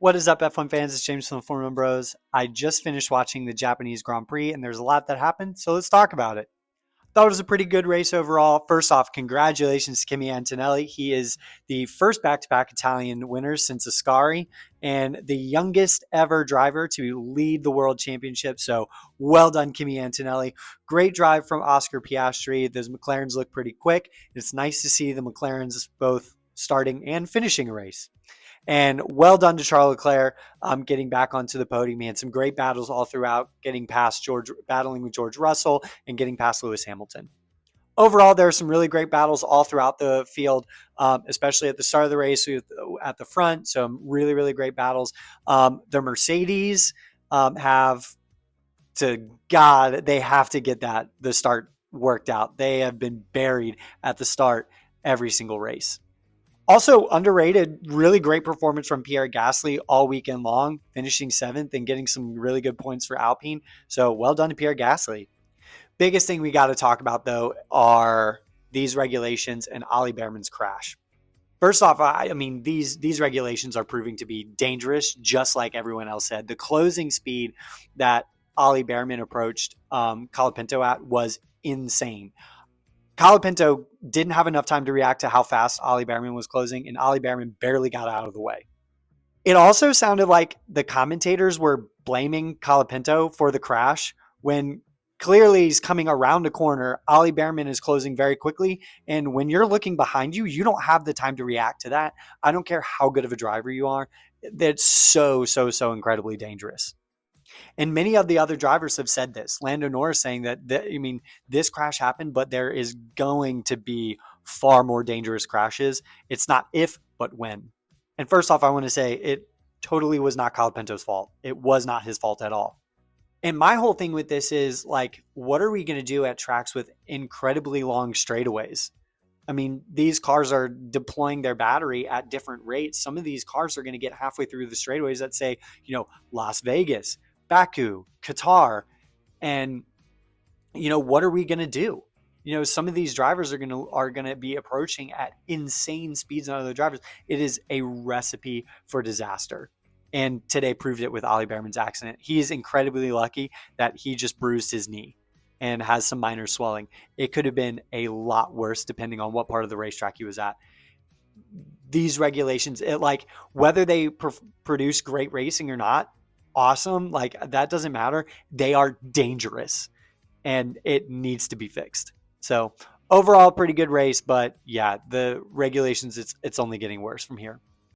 What is up, F1 fans? It's James from the Formula One Bros. I just finished watching the Japanese Grand Prix, and there's a lot that happened, so let's talk about it. Thought it was a pretty good race overall. First off, congratulations to Kimi Antonelli. He is the first back-to-back Italian winner since Ascari and the youngest ever driver to lead the World Championship. So well done, Kimi Antonelli. Great drive from Oscar Piastri. Those McLarens look pretty quick. It's nice to see the McLarens both starting and finishing a race. And well done to Charles Leclerc getting back onto the podium. He had some great battles all throughout, getting past battling with George Russell and getting past Lewis Hamilton. Overall, there are some really great battles all throughout the field, especially at the start of the race at the front. Some really, really great battles. The Mercedes have they have to get the start worked out. They have been buried at the start every single race. Also underrated, really great performance from Pierre Gasly all weekend long, finishing seventh and getting some really good points for Alpine. So well done to Pierre Gasly. Biggest thing we got to talk about though are these regulations and Ollie Behrman's crash. First off, I mean these regulations are proving to be dangerous, just like everyone else said. The closing speed that Ollie Behrman approached Colapinto at was insane. Colapinto didn't have enough time to react to how fast Ollie Behrman was closing, and Ollie Behrman barely got out of the way. It also sounded like the commentators were blaming Colapinto for the crash when clearly he's coming around a corner. Ollie Behrman is closing very quickly, and when you're looking behind you, you don't have the time to react to that. I don't care how good of a driver you are. That's so incredibly dangerous. And many of the other drivers have said this. Lando Norris saying that, this crash happened, but there is going to be far more dangerous crashes. It's not if, but when. And first off, I want to say it totally was not Colapinto's fault. It was not his fault at all. And my whole thing with this is like, what are we going to do at tracks with incredibly long straightaways? I mean, these cars are deploying their battery at different rates. Some of these cars are going to get halfway through the straightaways that say, Las Vegas, Baku, Qatar, and what are we going to do? Some of these drivers are going to be approaching at insane speeds on other drivers. It is a recipe for disaster. And today proved it with Ollie Behrman's accident. He is incredibly lucky that he just bruised his knee and has some minor swelling. It could have been a lot worse depending on what part of the racetrack he was at. These regulations, whether they produce great racing or not, awesome, that doesn't matter. They are dangerous and it needs to be fixed. So overall, pretty good race, but yeah, the regulations, it's only getting worse from here.